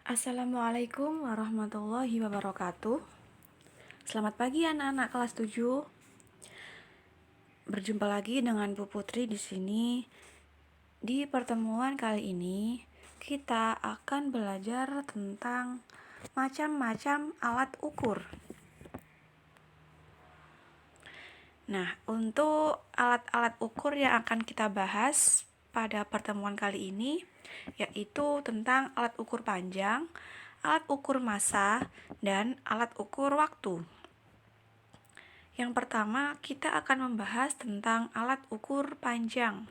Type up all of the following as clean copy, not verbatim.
Assalamualaikum warahmatullahi wabarakatuh. Selamat pagi anak-anak kelas 7. Berjumpa lagi dengan Bu Putri di sini. Di pertemuan kali ini kita akan belajar tentang macam-macam alat ukur. Nah, untuk alat-alat ukur yang akan kita bahas pada pertemuan kali ini yaitu tentang alat ukur panjang, alat ukur massa, dan alat ukur waktu. Yang pertama, kita akan membahas tentang alat ukur panjang.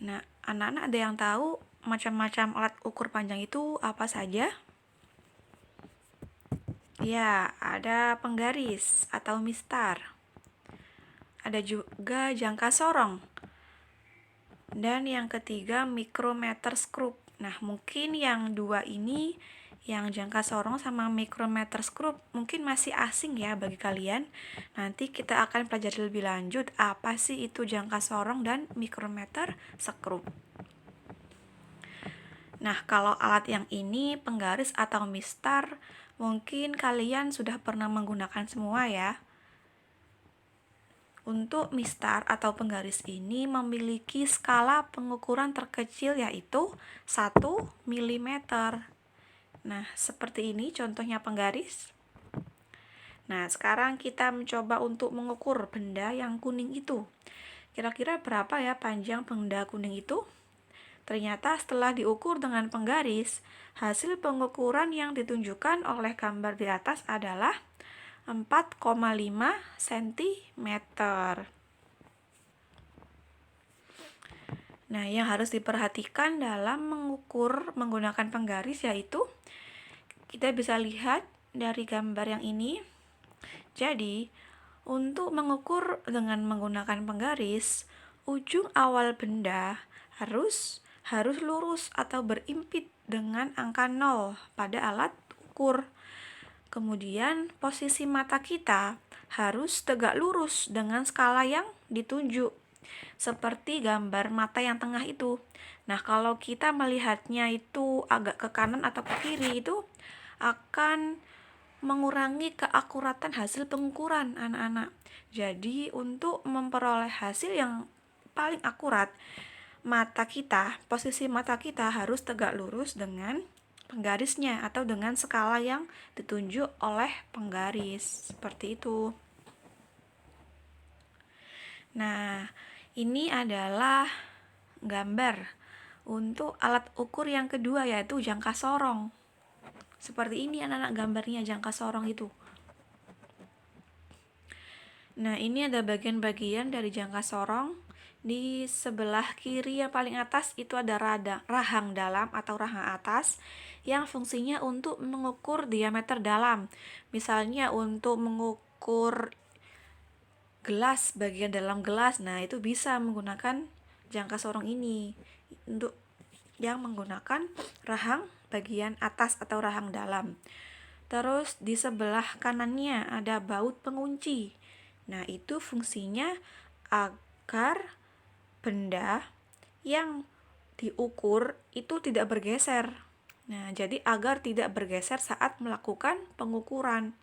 Nah, anak-anak ada yang tahu macam-macam alat ukur panjang itu apa saja? Ya, ada penggaris atau mistar. Ada juga jangka sorong. Dan yang ketiga, micrometer screw. Nah, mungkin yang dua ini, yang jangka sorong sama micrometer screw, mungkin masih asing ya bagi kalian. Nanti kita akan pelajari lebih lanjut apa sih itu jangka sorong dan micrometer screw. Nah, kalau alat yang ini, penggaris atau mistar, mungkin kalian sudah pernah menggunakan semua ya. Untuk mistar atau penggaris ini memiliki skala pengukuran terkecil yaitu 1 mm. Nah, seperti ini contohnya penggaris. Nah, sekarang kita mencoba untuk mengukur benda yang kuning itu. Kira-kira berapa ya panjang benda kuning itu? Ternyata setelah diukur dengan penggaris, hasil pengukuran yang ditunjukkan oleh gambar di atas adalah 4,5 cm. Nah, yang harus diperhatikan dalam mengukur menggunakan penggaris yaitu kita bisa lihat dari gambar yang ini. Jadi, untuk mengukur dengan menggunakan penggaris, ujung awal benda harus lurus atau berimpit dengan angka 0 pada alat ukur. Kemudian posisi mata kita harus tegak lurus dengan skala yang ditunjuk, seperti gambar mata yang tengah itu. Nah, kalau kita melihatnya itu agak ke kanan atau ke kiri, itu akan mengurangi keakuratan hasil pengukuran anak-anak. Jadi, untuk memperoleh hasil yang paling akurat, posisi mata kita harus tegak lurus dengan penggarisnya atau dengan skala yang ditunjuk oleh penggaris. Seperti itu. Nah, ini adalah gambar untuk alat ukur yang kedua yaitu jangka sorong. Seperti ini anak-anak gambarnya jangka sorong itu. Nah, ini ada bagian-bagian dari jangka sorong. Di sebelah kiri yang paling atas itu ada rahang dalam atau rahang atas yang fungsinya untuk mengukur diameter dalam. Misalnya untuk mengukur gelas, bagian dalam gelas, nah itu bisa menggunakan jangka sorong ini. Untuk yang menggunakan rahang bagian atas atau rahang dalam. Terus di sebelah kanannya ada baut pengunci. Nah, itu fungsinya agar benda yang diukur itu tidak bergeser. Nah, jadi agar tidak bergeser saat melakukan pengukuran.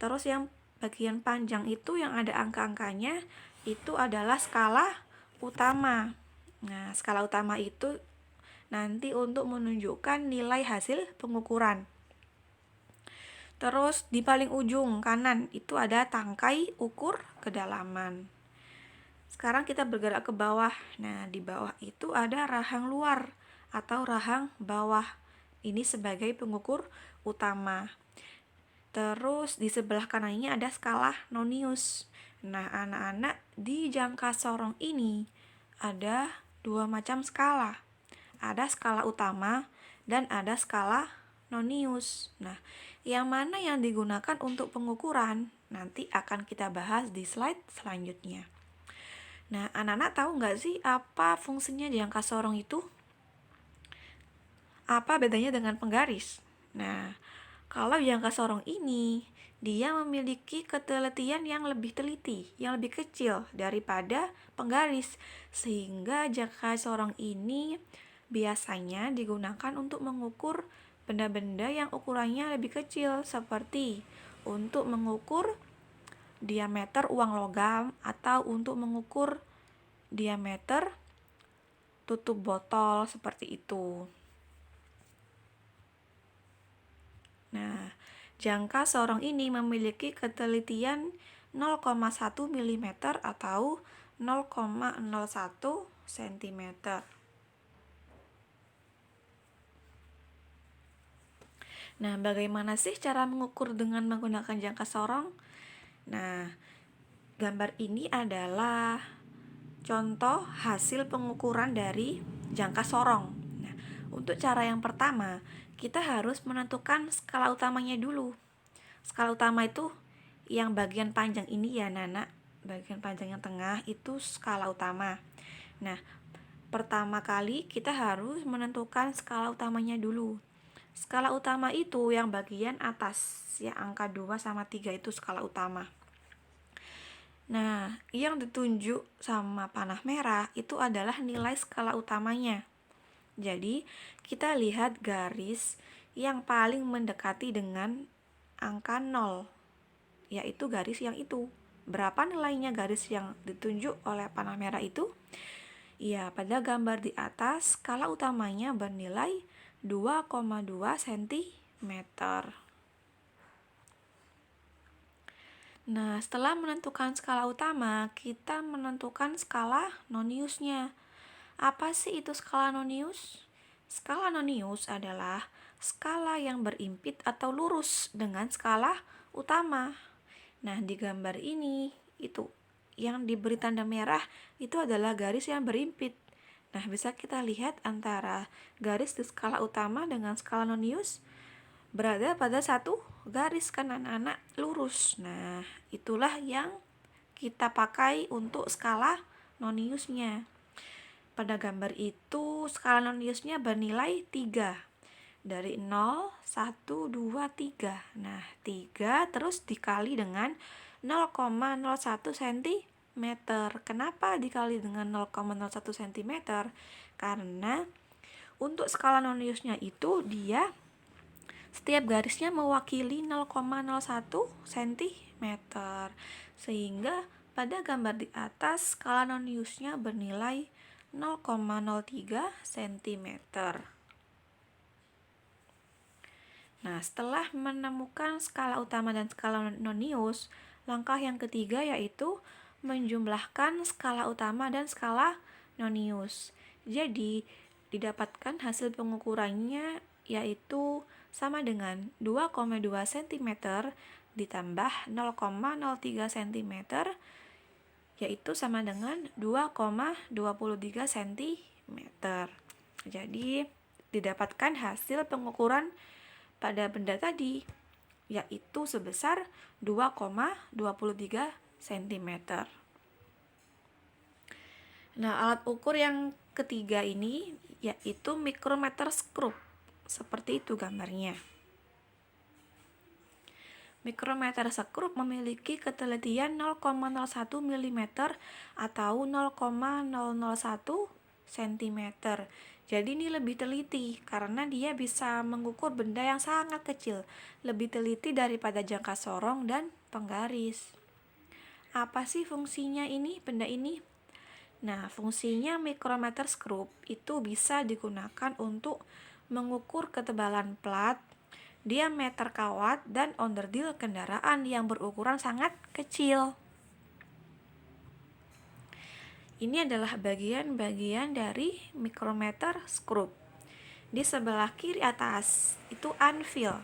Terus yang bagian panjang itu yang ada angka-angkanya itu adalah skala utama. Nah, skala utama itu nanti untuk menunjukkan nilai hasil pengukuran. Terus di paling ujung kanan itu ada tangkai ukur kedalaman. Sekarang kita bergerak ke bawah. Nah, di bawah itu ada rahang luar atau rahang bawah. Ini sebagai pengukur utama. Terus di sebelah kanannya ada skala nonius. Nah, anak-anak di jangka sorong ini ada dua macam skala. Ada skala utama dan ada skala nonius. Nah, yang mana yang digunakan untuk pengukuran nanti akan kita bahas di slide selanjutnya. Nah, anak-anak tahu nggak sih apa fungsinya jangka sorong itu? Apa bedanya dengan penggaris? Nah, kalau jangka sorong ini, dia memiliki ketelitian yang lebih teliti, yang lebih kecil daripada penggaris. Sehingga jangka sorong ini biasanya digunakan untuk mengukur benda-benda yang ukurannya lebih kecil, seperti untuk mengukur diameter uang logam atau untuk mengukur diameter tutup botol, seperti itu. Nah, jangka sorong ini memiliki ketelitian 0,1 mm atau 0,01 cm. Nah, bagaimana sih cara mengukur dengan menggunakan jangka sorong? Nah, gambar ini adalah contoh hasil pengukuran dari jangka sorong. Nah, untuk cara yang pertama, kita harus menentukan skala utamanya dulu. Skala utama itu yang bagian panjang ini ya, Nana. Bagian panjang yang tengah itu skala utama. Nah, pertama kali kita harus menentukan skala utamanya dulu. Skala utama itu yang bagian atas, ya angka 2 sama 3 itu skala utama. Nah, yang ditunjuk sama panah merah itu adalah nilai skala utamanya. Jadi, kita lihat garis yang paling mendekati dengan angka 0, yaitu garis yang itu. Berapa nilainya garis yang ditunjuk oleh panah merah itu? Ya, pada gambar di atas, skala utamanya bernilai 2,2 cm. Nah, setelah menentukan skala utama, kita menentukan skala noniusnya. Apa sih itu skala nonius? Skala nonius adalah skala yang berimpit atau lurus dengan skala utama. Nah, di gambar ini, itu yang diberi tanda merah itu adalah garis yang berimpit. Nah, bisa kita lihat antara garis di skala utama dengan skala nonius berada pada satu garis, kan anak-anak, lurus. Nah, itulah yang kita pakai untuk skala noniusnya. Pada gambar itu skala noniusnya bernilai 3. Dari 0, 1, 2, 3. Nah, 3 terus dikali dengan 0,01 cm. Kenapa dikali dengan 0,01 cm? Karena untuk skala noniusnya itu dia setiap garisnya mewakili 0,01 cm. Sehingga pada gambar di atas skala noniusnya bernilai 0,03 cm. Nah, setelah menemukan skala utama dan skala nonius, langkah yang ketiga yaitu menjumlahkan skala utama dan skala nonius. Jadi, didapatkan hasil pengukurannya yaitu sama dengan 2,2 cm ditambah 0,03 cm, yaitu sama dengan 2,23 cm. Jadi, didapatkan hasil pengukuran pada benda tadi, yaitu sebesar 2,23 cm. Nah, alat ukur yang ketiga ini yaitu mikrometer skrup. Seperti itu gambarnya. Mikrometer skrup memiliki ketelitian 0,01 mm atau 0,001 cm. Jadi ini lebih teliti karena dia bisa mengukur benda yang sangat kecil, lebih teliti daripada jangka sorong dan penggaris. Apa sih fungsinya ini, benda ini? Nah, fungsinya mikrometer skrup itu bisa digunakan untuk mengukur ketebalan plat, diameter kawat, dan onderdil kendaraan yang berukuran sangat kecil. Ini adalah bagian-bagian dari mikrometer skrup. Di sebelah kiri atas itu anvil.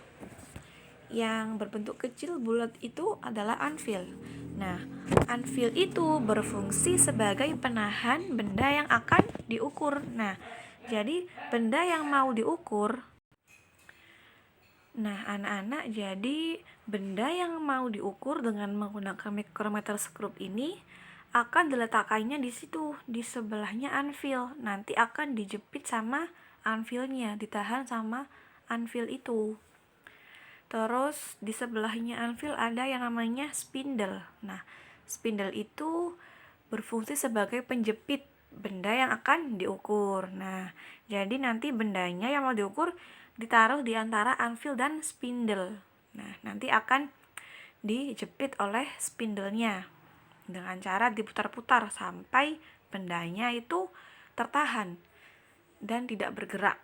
Yang berbentuk kecil bulat itu adalah anvil. Nah, anvil itu berfungsi sebagai penahan benda yang akan diukur. Nah, jadi benda yang mau diukur. Nah, anak-anak, jadi benda yang mau diukur dengan menggunakan mikrometer skrup ini akan diletakkannya di situ, di sebelahnya anvil. Nanti akan dijepit sama anvilnya, ditahan sama anvil itu. Terus di sebelahnya anvil ada yang namanya spindle. Nah, spindle itu berfungsi sebagai penjepit benda yang akan diukur. Nah, jadi nanti bendanya yang mau diukur ditaruh di antara anvil dan spindle. Nah, nanti akan dijepit oleh spindlenya dengan cara diputar-putar sampai bendanya itu tertahan dan tidak bergerak.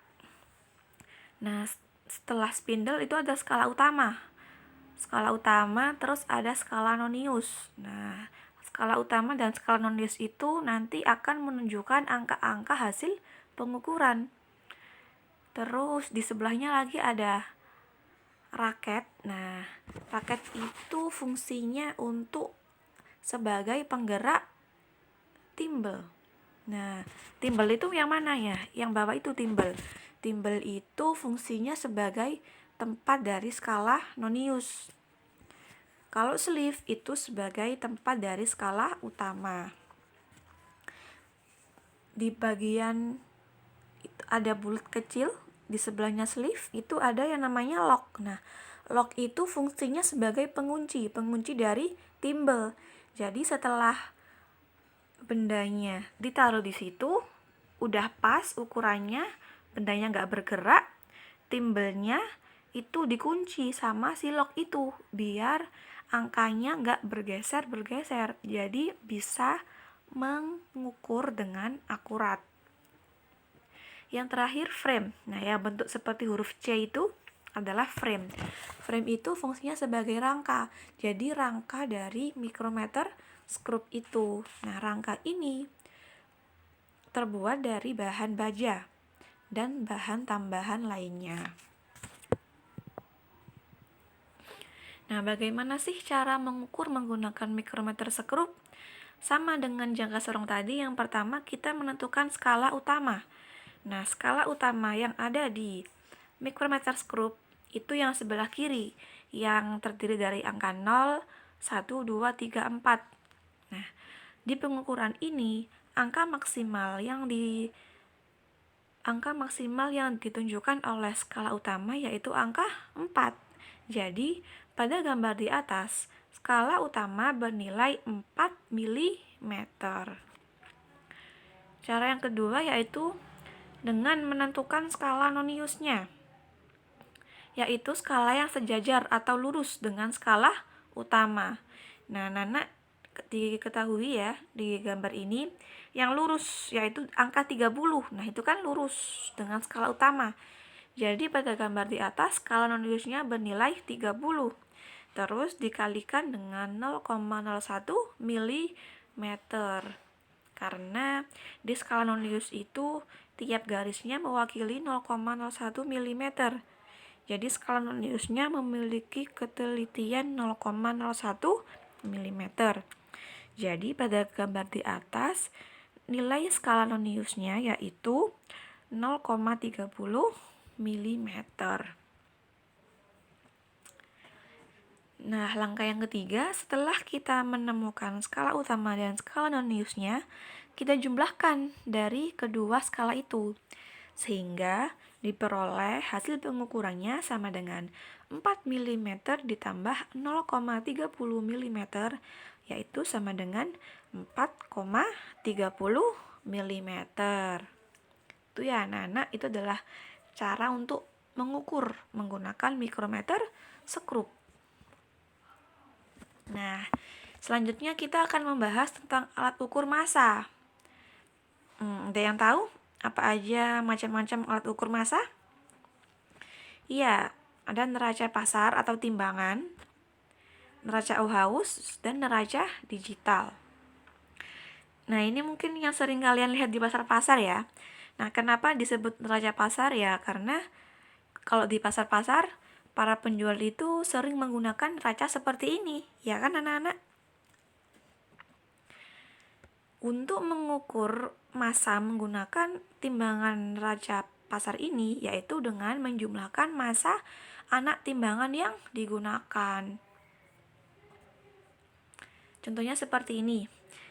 Nah, setelah spindle itu ada skala utama. Skala utama terus ada skala nonius. Nah, skala utama dan skala nonius itu nanti akan menunjukkan angka-angka hasil pengukuran. Terus di sebelahnya lagi ada raket. Nah, raket itu fungsinya untuk sebagai penggerak timbel. Nah, timbel itu yang mana ya? Yang bawah itu timbel. Timbel itu fungsinya sebagai tempat dari skala nonius. Kalau sleeve itu sebagai tempat dari skala utama. Di bagian ada bulat kecil, di sebelahnya sleeve itu ada yang namanya lock. Nah, lock itu fungsinya sebagai pengunci dari timbel. Jadi setelah bendanya ditaruh di situ, udah pas ukurannya, bendanya nggak bergerak, timbelnya itu dikunci sama si lock itu biar angkanya nggak bergeser, jadi bisa mengukur dengan akurat. Yang terakhir frame. Nah, yang bentuk seperti huruf C itu adalah frame. Frame itu fungsinya sebagai rangka. Jadi rangka dari mikrometer skrup itu. Nah, rangka ini terbuat dari bahan baja dan bahan tambahan lainnya. Nah, bagaimana sih cara mengukur menggunakan mikrometer skrup? Sama dengan jangka sorong tadi, yang pertama kita menentukan skala utama. Nah, skala utama yang ada di mikrometer skrup itu yang sebelah kiri, yang terdiri dari angka 0, 1, 2, 3, 4. Nah, di pengukuran ini, angka maksimal yang ditunjukkan oleh skala utama yaitu angka 4. Jadi, pada gambar di atas, skala utama bernilai 4 mm. Cara yang kedua yaitu dengan menentukan skala noniusnya, yaitu skala yang sejajar atau lurus dengan skala utama. Nah, Nana diketahui ya di gambar ini yang lurus yaitu angka 30. Nah, itu kan lurus dengan skala utama. Jadi pada gambar di atas skala noniusnya bernilai 30. Terus dikalikan dengan 0,01 mm. Karena di skala nonius itu tiap garisnya mewakili 0,01 mm. Jadi skala noniusnya memiliki ketelitian 0,01 mm. Jadi pada gambar di atas nilai skala noniusnya yaitu 0,30 mm. Nah, langkah yang ketiga, setelah kita menemukan skala utama dan skala noniusnya, kita jumlahkan dari kedua skala itu, sehingga diperoleh hasil pengukurannya sama dengan 4 mm ditambah 0,30 mm, yaitu sama dengan 4,30 mm. Itu ya anak-anak, itu adalah cara untuk mengukur menggunakan mikrometer skrup. Nah, selanjutnya kita akan membahas tentang alat ukur massa. Ada yang tahu apa aja macam-macam alat ukur massa? Iya, ada neraca pasar atau timbangan, neraca Auhaus, dan neraca digital. Nah, ini mungkin yang sering kalian lihat di pasar-pasar ya. Nah, kenapa disebut neraca pasar ya? Karena kalau di pasar-pasar, para penjual itu sering menggunakan neraca seperti ini, ya kan anak-anak? Untuk mengukur massa menggunakan timbangan neraca pasar ini, yaitu dengan menjumlahkan massa anak timbangan yang digunakan. Contohnya seperti ini.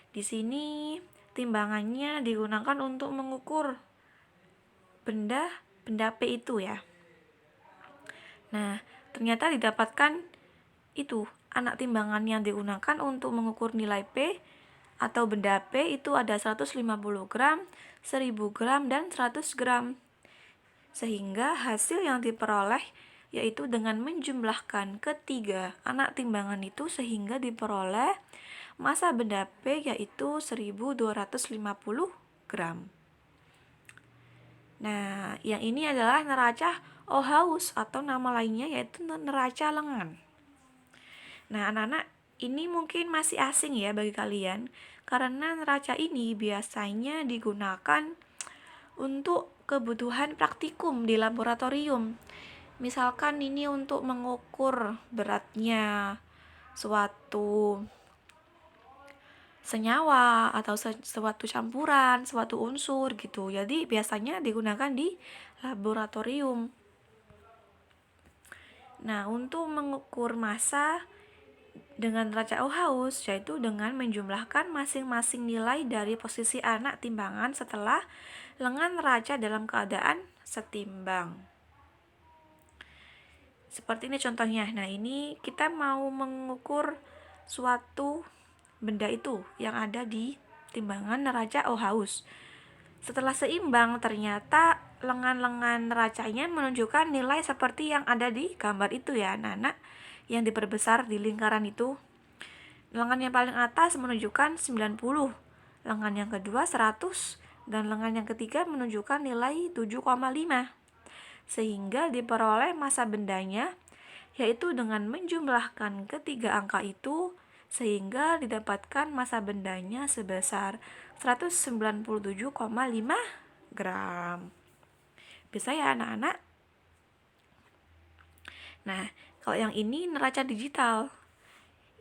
Di sini timbangannya digunakan untuk mengukur benda P itu ya. Nah, ternyata didapatkan itu anak timbangan yang digunakan untuk mengukur nilai P atau benda P itu ada 150 gram, 1000 gram, dan 100 gram. Sehingga hasil yang diperoleh yaitu dengan menjumlahkan ketiga anak timbangan itu sehingga diperoleh massa benda P yaitu 1250 gram. Nah, yang ini adalah neraca Ohaus atau nama lainnya yaitu neraca lengan. Nah, anak-anak, ini mungkin masih asing ya bagi kalian karena neraca ini biasanya digunakan untuk kebutuhan praktikum di laboratorium. Misalkan ini untuk mengukur beratnya suatu senyawa atau suatu campuran, suatu unsur gitu. Jadi biasanya digunakan di laboratorium. Nah, untuk mengukur massa dengan neraca Ohaus yaitu dengan menjumlahkan masing-masing nilai dari posisi anak timbangan setelah lengan neraca dalam keadaan setimbang. Seperti ini contohnya. Nah, ini kita mau mengukur suatu benda itu yang ada di timbangan neraca Ohaus. Setelah seimbang, ternyata lengan-lengan neracanya menunjukkan nilai seperti yang ada di gambar itu ya, anak-anak, yang diperbesar di lingkaran itu. Lengan yang paling atas menunjukkan 90, lengan yang kedua 100, dan lengan yang ketiga menunjukkan nilai 7,5. Sehingga diperoleh massa bendanya yaitu dengan menjumlahkan ketiga angka itu sehingga didapatkan massa bendanya sebesar 197,5 gram. Bisa ya anak-anak? Nah, kalau yang ini neraca digital.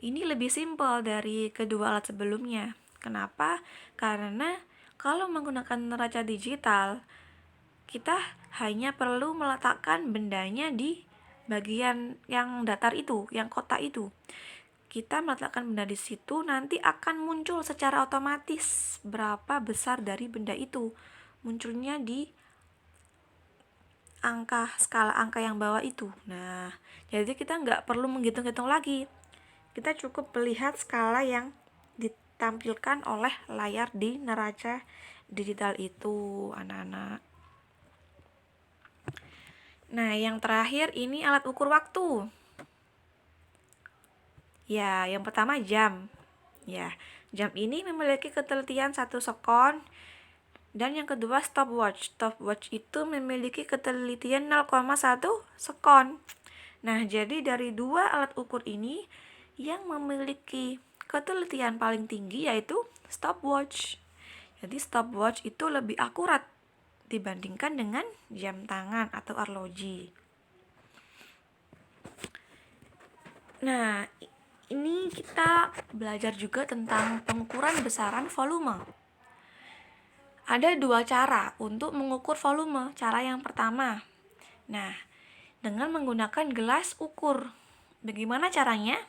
Ini lebih simpel dari kedua alat sebelumnya. Kenapa? Karena kalau menggunakan neraca digital, kita hanya perlu meletakkan bendanya di bagian yang datar itu, yang kotak itu. Kita meletakkan benda di situ, nanti akan muncul secara otomatis berapa besar dari benda itu. Munculnya di skala angka yang bawah itu. Nah, jadi kita nggak perlu menghitung-hitung lagi. Kita cukup melihat skala yang ditampilkan oleh layar di neraca digital itu, anak-anak. Nah, yang terakhir ini alat ukur waktu. Ya, yang pertama jam. Ya, jam ini memiliki ketelitian 1 sekon. Dan yang kedua stopwatch. Stopwatch itu memiliki ketelitian 0,1 sekon. Nah, jadi dari dua alat ukur ini yang memiliki ketelitian paling tinggi yaitu stopwatch. Jadi stopwatch itu lebih akurat dibandingkan dengan jam tangan atau arloji. Nah, ini kita belajar juga tentang pengukuran besaran volume. Ada dua cara untuk mengukur volume. Cara yang pertama, nah, dengan menggunakan gelas ukur. Bagaimana caranya?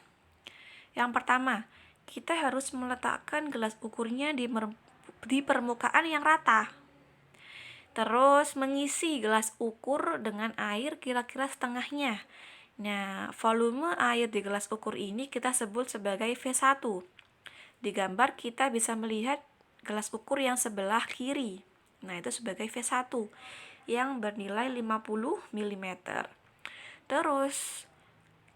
Yang pertama, kita harus meletakkan gelas ukurnya di permukaan yang rata. Terus mengisi gelas ukur dengan air kira-kira setengahnya. Nah, volume air di gelas ukur ini kita sebut sebagai V1. Di gambar kita bisa melihat gelas ukur yang sebelah kiri. Nah, itu sebagai V1 yang bernilai 50 mm. Terus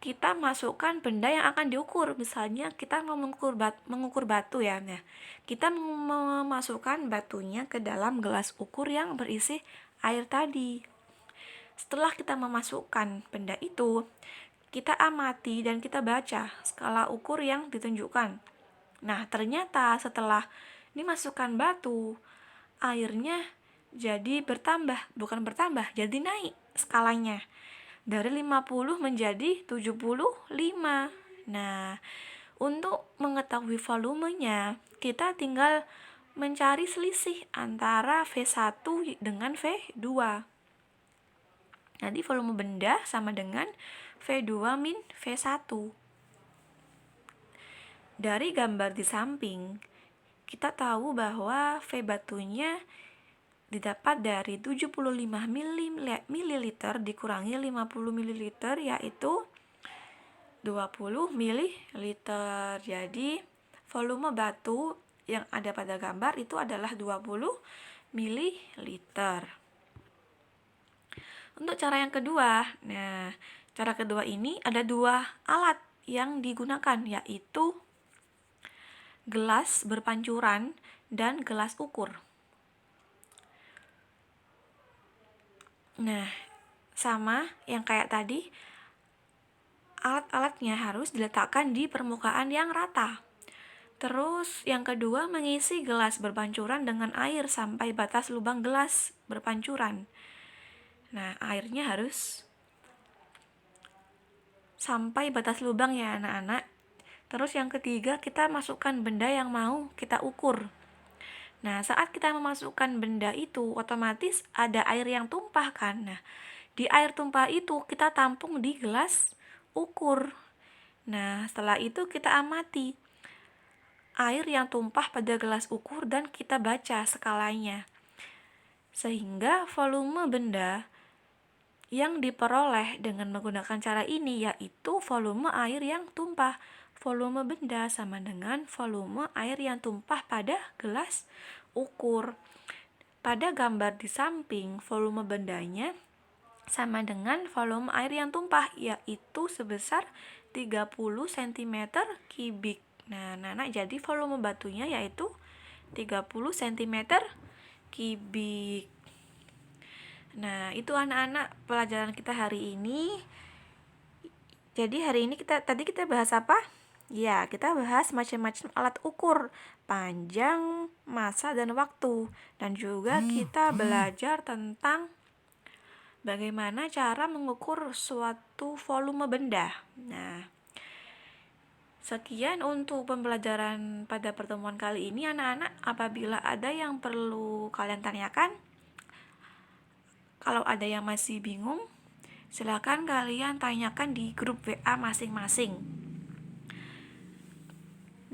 kita masukkan benda yang akan diukur. Misalnya kita mau mengukur batu ya. Nah, kita memasukkan batunya ke dalam gelas ukur yang berisi air tadi. Setelah kita memasukkan benda itu, kita amati dan kita baca skala ukur yang ditunjukkan. Nah, ternyata setelah dimasukkan batu, airnya jadi jadi naik skalanya. Dari 50 menjadi 75. Nah, untuk mengetahui volumenya, kita tinggal mencari selisih antara V1 dengan V2. Jadi volume benda sama dengan V2 min V1. Dari gambar di samping, kita tahu bahwa V batunya didapat dari 75 ml dikurangi 50 ml yaitu 20 ml. Jadi volume batu yang ada pada gambar itu adalah 20 ml. Untuk cara yang kedua, cara kedua ini ada dua alat yang digunakan, yaitu gelas berpancuran dan gelas ukur. Nah, sama yang kayak tadi, alat-alatnya harus diletakkan di permukaan yang rata. Terus yang kedua, mengisi gelas berpancuran dengan air sampai batas lubang gelas berpancuran. Nah, airnya harus sampai batas lubang ya anak-anak. Terus yang ketiga, kita masukkan benda yang mau kita ukur. Nah, saat kita memasukkan benda itu, otomatis ada air yang tumpah kan. Nah, di air tumpah itu kita tampung di gelas ukur. Nah, setelah itu kita amati air yang tumpah pada gelas ukur dan kita baca skalanya. Sehingga volume benda yang diperoleh dengan menggunakan cara ini yaitu volume air yang tumpah. Volume benda sama dengan volume air yang tumpah pada gelas ukur. Pada gambar di samping, volume bendanya sama dengan volume air yang tumpah, yaitu sebesar 30 cm kubik. Nah, jadi volume batunya yaitu 30 cm kubik. Nah, itu anak-anak pelajaran kita hari ini. Jadi hari ini kita bahas apa? Ya, kita bahas macam-macam alat ukur, panjang, massa, dan waktu. Dan juga kita belajar tentang bagaimana cara mengukur suatu volume benda. Nah, sekian untuk pembelajaran pada pertemuan kali ini anak-anak. Apabila ada yang perlu kalian tanyakan, kalau ada yang masih bingung, silakan kalian tanyakan di grup WA masing-masing.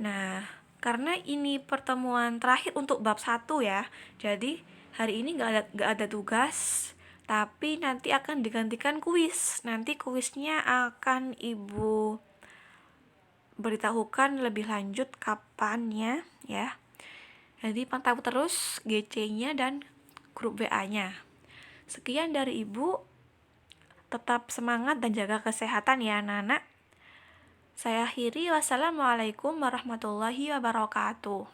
Nah, karena ini pertemuan terakhir untuk bab 1 ya, jadi hari ini gak ada tugas, tapi nanti akan digantikan kuis. Nanti kuisnya akan Ibu beritahukan lebih lanjut kapannya ya. Jadi pantau terus GC-nya dan grup WA-nya. Sekian dari Ibu. Tetap semangat dan jaga kesehatan ya anak-anak. Saya akhiri, wassalamualaikum warahmatullahi wabarakatuh.